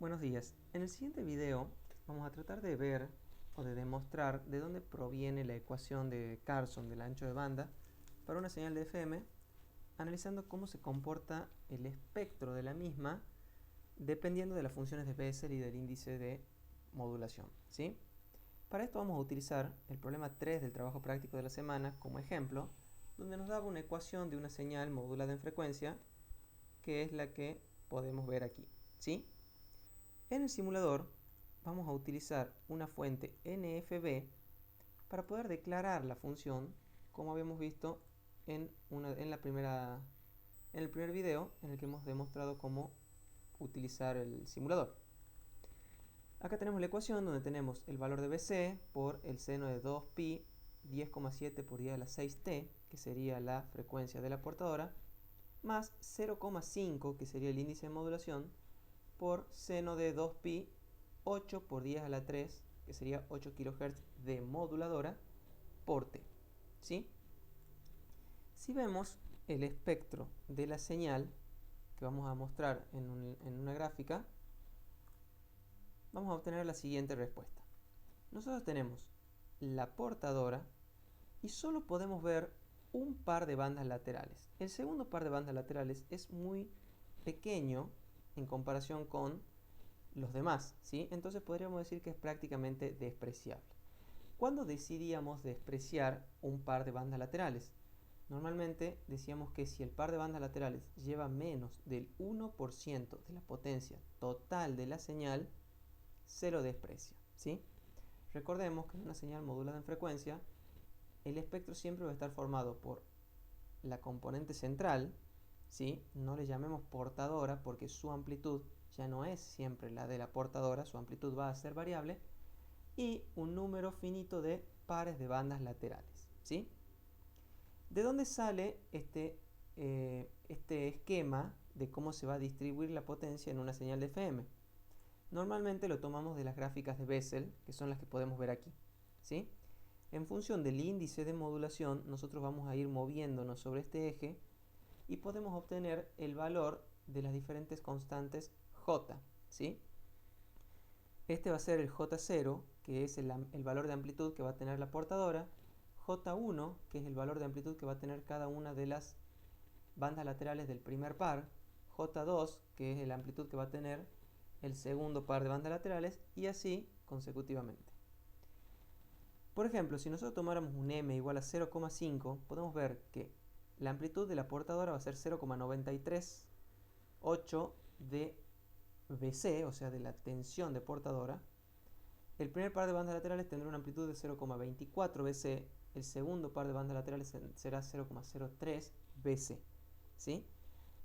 Buenos días. En el siguiente video vamos a tratar de ver o de demostrar de dónde proviene la ecuación de Carson del ancho de banda para una señal de FM, analizando cómo se comporta el espectro de la misma dependiendo de las funciones de Bessel y del índice de modulación, ¿sí? Para esto vamos a utilizar el problema 3 del trabajo práctico de la semana como ejemplo, donde nos daba una ecuación de una señal modulada en frecuencia, que es la que podemos ver aquí, ¿sí? En el simulador vamos a utilizar una fuente NFB para poder declarar la función como habíamos visto en el primer video en el que hemos demostrado cómo utilizar el simulador. Acá tenemos la ecuación donde tenemos el valor de BC por el seno de 2pi 10,7 por 10 a la 6t, que sería la frecuencia de la portadora, más 0,5, que sería el índice de modulación, por seno de 2pi 8 por 10 a la 3, que sería 8 kHz de moduladora, por t, ¿sí? Si vemos el espectro de la señal, que vamos a mostrar en una gráfica, vamos a obtener la siguiente respuesta. Nosotros tenemos la portadora y solo podemos ver un par de bandas laterales. El segundo par de bandas laterales es muy pequeño en comparación con los demás, ¿sí? Entonces podríamos decir que es prácticamente despreciable. ¿Cuándo decidíamos despreciar un par de bandas laterales? Normalmente decíamos que si el par de bandas laterales lleva menos del 1% de la potencia total de la señal, se lo desprecia, ¿sí? Recordemos que en una señal modulada en frecuencia, el espectro siempre va a estar formado por la componente central, ¿sí? No le llamemos portadora porque su amplitud ya no es siempre la de la portadora, su amplitud va a ser variable, y un número finito de pares de bandas laterales, ¿sí? ¿De dónde sale este esquema de cómo se va a distribuir la potencia en una señal de FM? Normalmente lo tomamos de las gráficas de Bessel, que son las que podemos ver aquí, ¿sí? En función del índice de modulación, nosotros vamos a ir moviéndonos sobre este eje y podemos obtener el valor de las diferentes constantes J, ¿sí? Este va a ser el J0, que es el valor de amplitud que va a tener la portadora, J1, que es el valor de amplitud que va a tener cada una de las bandas laterales del primer par, J2, que es la amplitud que va a tener el segundo par de bandas laterales, y así consecutivamente. Por ejemplo, si nosotros tomáramos un M igual a 0,5, podemos ver que la amplitud de la portadora va a ser 0,938 de BC, o sea, de la tensión de portadora. El primer par de bandas laterales tendrá una amplitud de 0,24 BC, el segundo par de bandas laterales será 0,03 BC, ¿sí?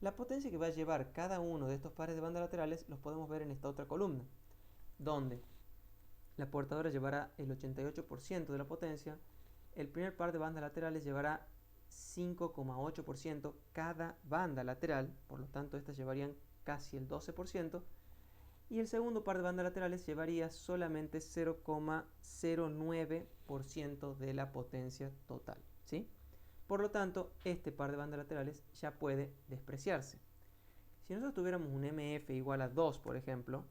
La potencia que va a llevar cada uno de estos pares de bandas laterales los podemos ver en esta otra columna, donde la portadora llevará el 88% de la potencia, el primer par de bandas laterales llevará 5,8% cada banda lateral, por lo tanto estas llevarían casi el 12%, y el segundo par de bandas laterales llevaría solamente 0,09% de la potencia total, ¿sí? Por lo tanto, este par de bandas laterales ya puede despreciarse. Si nosotros tuviéramos un MF igual a 2, por ejemplo,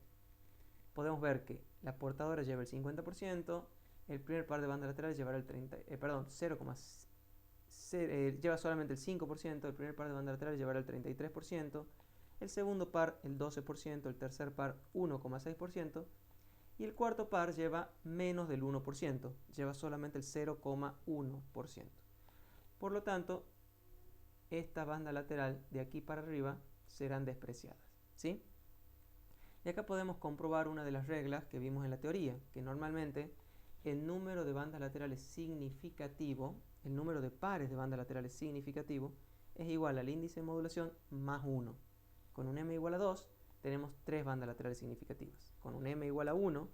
podemos ver que la portadora lleva el 50%, el primer par de bandas laterales llevará el 30, perdón, 0, lleva solamente el 5%, el primer par de bandas laterales llevará el 33%, el segundo par el 12%, el tercer par 1,6% y el cuarto par lleva menos del 1%, lleva solamente el 0,1%. Por lo tanto, esta banda lateral de aquí para arriba serán despreciadas, ¿sí? Y acá podemos comprobar una de las reglas que vimos en la teoría, que normalmente el número de bandas laterales significativo, el número de pares de bandas laterales significativo, es igual al índice de modulación más 1. Con un m igual a 2 tenemos 3 bandas laterales significativas. Con un m igual a 1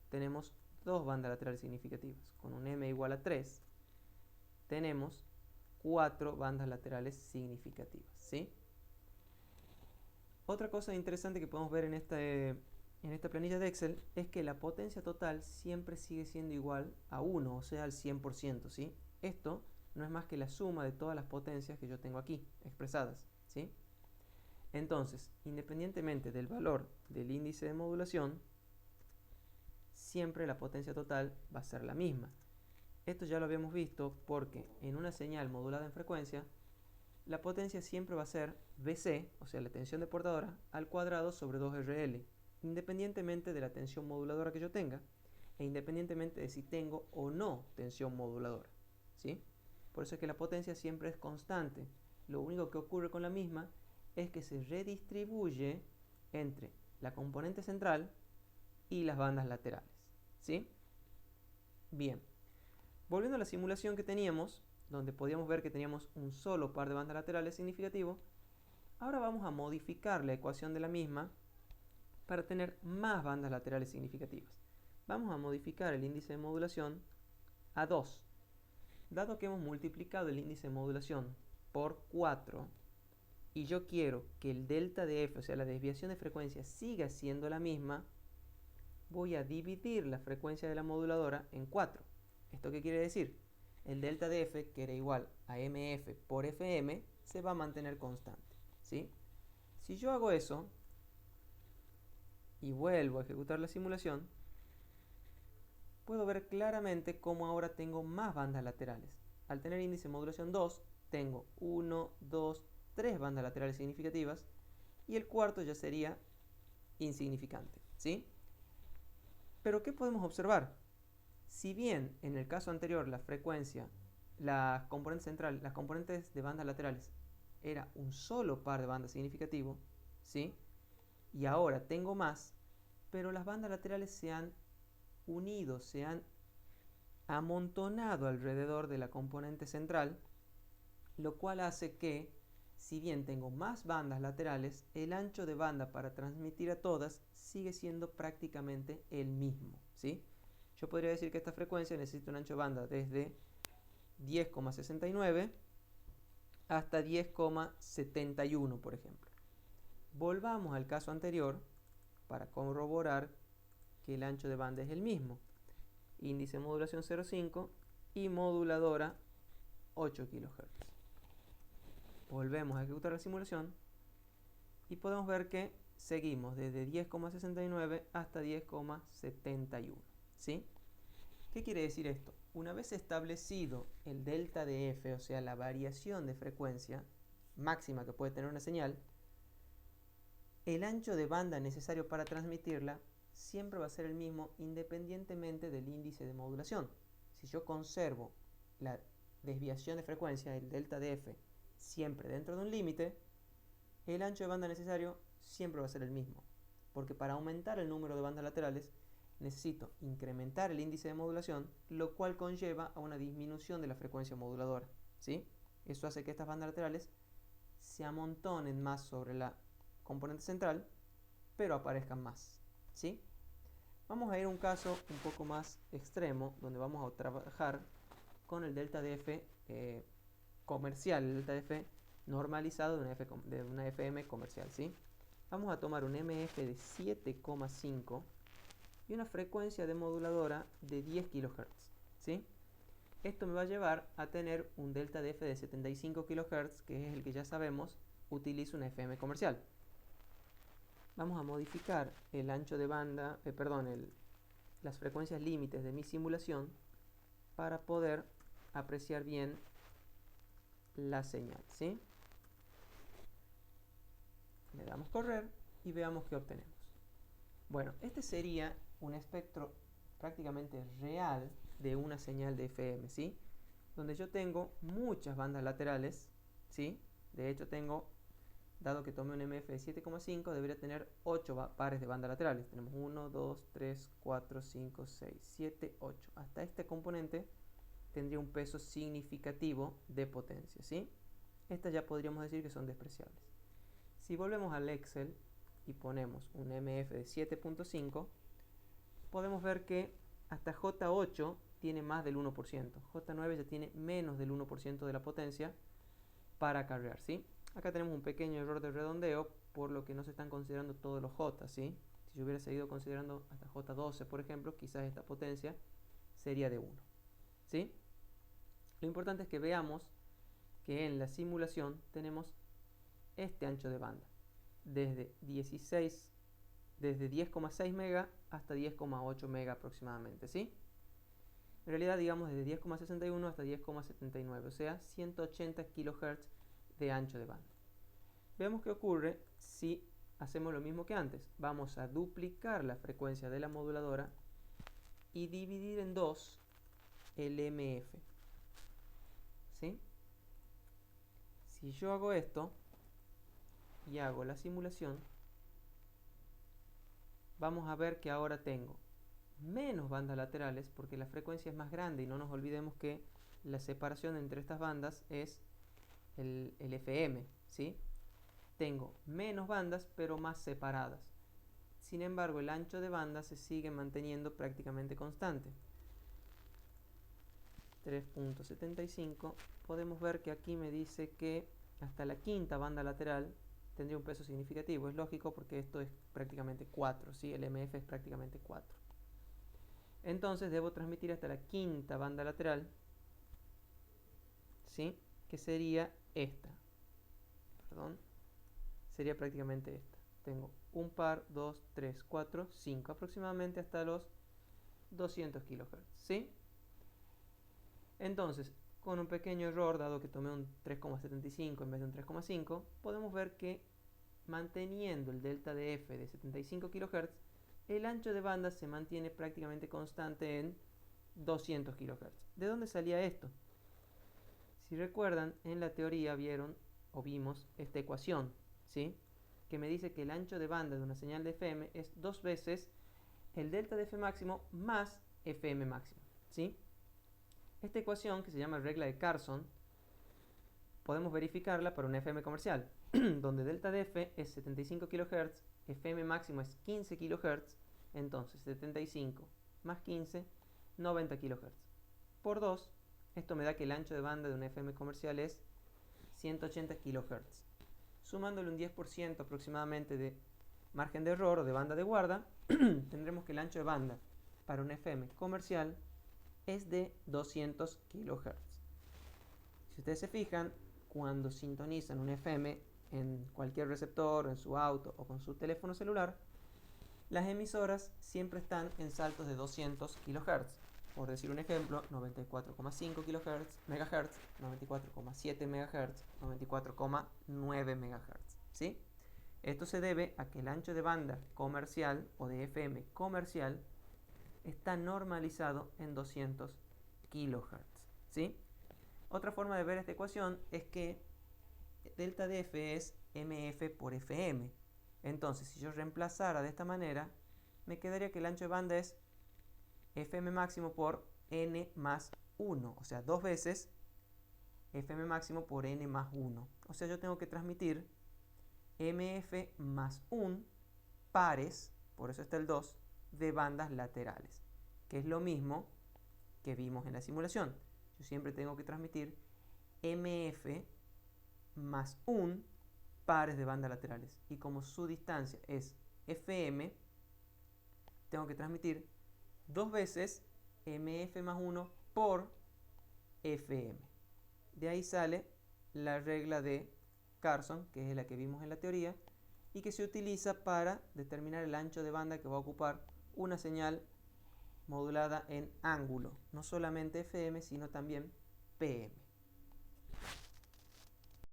tenemos 2 bandas laterales significativas. Con un m igual a 3 tenemos 4 bandas laterales significativas, ¿sí? Otra cosa interesante que podemos ver en esta planilla de Excel es que la potencia total siempre sigue siendo igual a 1, o sea, al 100%, ¿sí? Esto no es más que la suma de todas las potencias que yo tengo aquí expresadas, ¿sí? Entonces, independientemente del valor del índice de modulación, siempre la potencia total va a ser la misma. Esto ya lo habíamos visto porque en una señal modulada en frecuencia, la potencia siempre va a ser Vc, o sea la tensión de portadora, al cuadrado sobre 2RL, independientemente de la tensión moduladora que yo tenga, e independientemente de si tengo o no tensión moduladora, ¿sí? Por eso es que la potencia siempre es constante. Lo único que ocurre con la misma es que se redistribuye entre la componente central y las bandas laterales, ¿sí? Bien, volviendo a la simulación que teníamos, donde podíamos ver que teníamos un solo par de bandas laterales significativo, ahora vamos a modificar la ecuación de la misma para tener más bandas laterales significativas. Vamos a modificar el índice de modulación a 2. Dado que hemos multiplicado el índice de modulación por 4 y yo quiero que el delta de f, o sea la desviación de frecuencia, siga siendo la misma, voy a dividir la frecuencia de la moduladora en 4. ¿Esto qué quiere decir? El delta de f, que era igual a mf por fm, se va a mantener constante, ¿sí? Si yo hago eso y vuelvo a ejecutar la simulación, puedo ver claramente cómo ahora tengo más bandas laterales. Al tener índice de modulación 2, tengo 1, 2, 3 bandas laterales significativas y el cuarto ya sería insignificante, ¿sí? Pero ¿qué podemos observar? Si bien en el caso anterior la frecuencia, la componente central, las componentes de bandas laterales era un solo par de bandas significativo, ¿sí? Y ahora tengo más, pero las bandas laterales se han unido, se han amontonado alrededor de la componente central, lo cual hace que, si bien tengo más bandas laterales, el ancho de banda para transmitir a todas sigue siendo prácticamente el mismo, ¿sí? Yo podría decir que esta frecuencia necesita un ancho de banda desde 10,69 hasta 10,71, por ejemplo. Volvamos al caso anterior para corroborar que el ancho de banda es el mismo. Índice de modulación 0,5 y moduladora 8 kHz. Volvemos a ejecutar la simulación y podemos ver que seguimos desde 10,69 hasta 10,71, ¿sí? ¿Qué quiere decir esto? Una vez establecido el delta de f, o sea la variación de frecuencia máxima que puede tener una señal, el ancho de banda necesario para transmitirla siempre va a ser el mismo independientemente del índice de modulación. Si yo conservo la desviación de frecuencia, el delta de f, siempre dentro de un límite, el ancho de banda necesario siempre va a ser el mismo. Porque para aumentar el número de bandas laterales necesito incrementar el índice de modulación, lo cual conlleva a una disminución de la frecuencia moduladora, ¿sí? Eso hace que estas bandas laterales se amontonen más sobre la componente central, pero aparezcan más, ¿sí? Vamos a ir a un caso un poco más extremo, donde vamos a trabajar con el delta de f comercial, el delta de f normalizado de una FM comercial, ¿sí? Vamos a tomar un MF de 7,5 y una frecuencia de moduladora de 10 kHz, ¿sí? Esto me va a llevar a tener un delta de f de 75 kHz, que es el que ya sabemos utiliza una FM comercial. Vamos a modificar el ancho de banda, las frecuencias límites de mi simulación para poder apreciar bien la señal, ¿sí? Le damos correr y veamos qué obtenemos. Bueno, este sería un espectro prácticamente real de una señal de FM, ¿sí? Donde yo tengo muchas bandas laterales, ¿sí? De hecho tengo, dado que tomé un MF de 7,5, debería tener 8 pares de bandas laterales. Tenemos 1, 2, 3, 4, 5, 6, 7, 8. Hasta este componente tendría un peso significativo de potencia, ¿sí? Estas ya podríamos decir que son despreciables. Si volvemos al Excel y ponemos un MF de 7,5, podemos ver que hasta J8 tiene más del 1%. J9 ya tiene menos del 1% de la potencia para acarrear, ¿sí? Acá tenemos un pequeño error de redondeo, por lo que no se están considerando todos los J, ¿sí? Si yo hubiera seguido considerando hasta J12, por ejemplo, quizás esta potencia sería de 1, ¿sí? Lo importante es que veamos que en la simulación tenemos este ancho de banda. desde 10,6 mega hasta 10,8 mega aproximadamente, ¿sí? En realidad, digamos desde 10,61 hasta 10,79, o sea, 180 kHz de ancho de banda. Veamos qué ocurre si hacemos lo mismo que antes. Vamos a duplicar la frecuencia de la moduladora y dividir en 2 el MF, ¿sí? Si yo hago esto y hago la simulación, vamos a ver que ahora tengo menos bandas laterales porque la frecuencia es más grande, y no nos olvidemos que la separación entre estas bandas es el FM, ¿sí? Tengo menos bandas pero más separadas. Sin embargo, el ancho de banda se sigue manteniendo prácticamente constante. 3.75. Podemos ver que aquí me dice que hasta la quinta banda lateral tendría un peso significativo. Es lógico porque esto es prácticamente 4, ¿sí? El MF es prácticamente 4. Entonces debo transmitir hasta la quinta banda lateral, ¿sí? Que sería esta. Perdón. Sería prácticamente esta. Tengo un par, 2, 3, 4, 5 aproximadamente hasta los 200 kHz, ¿sí? Entonces, con un pequeño error, dado que tomé un 3,75 en vez de un 3,5, podemos ver que manteniendo el delta de F de 75 kHz, el ancho de banda se mantiene prácticamente constante en 200 kHz. ¿De dónde salía esto? Si recuerdan, en la teoría vieron o vimos esta ecuación, ¿sí? Que me dice que el ancho de banda de una señal de FM es 2 veces el delta de F máximo más FM máximo, ¿sí? Esta ecuación, que se llama regla de Carson, podemos verificarla para un FM comercial, donde delta de F es 75 kHz, FM máximo es 15 kHz, entonces 75 más 15, 90 kHz. Por 2, esto me da que el ancho de banda de un FM comercial es 180 kHz. Sumándole un 10% aproximadamente de margen de error o de banda de guarda, tendremos que el ancho de banda para un FM comercial es de 200 kHz. Si ustedes se fijan, cuando sintonizan un FM en cualquier receptor, en su auto o con su teléfono celular, las emisoras siempre están en saltos de 200 kHz. Por decir un ejemplo, 94,5 MHz, 94,7 MHz, 94,9 MHz, ¿sí? Esto se debe a que el ancho de banda comercial o de FM comercial está normalizado en 200 kHz, ¿sí? Otra forma de ver esta ecuación es que delta de F es MF por FM. Entonces, si yo reemplazara de esta manera, me quedaría que el ancho de banda es FM máximo por N más 1, o sea, 2 veces FM máximo por N más 1. O sea, yo tengo que transmitir MF más 1 pares, por eso está el 2, de bandas laterales, que es lo mismo que vimos en la simulación. Yo siempre tengo que transmitir MF más 1 pares de bandas laterales. Y como su distancia es FM, tengo que transmitir 2 veces MF más 1 por FM. De ahí sale la regla de Carson, que es la que vimos en la teoría, y que se utiliza para determinar el ancho de banda que va a ocupar una señal modulada en ángulo, no solamente FM, sino también PM.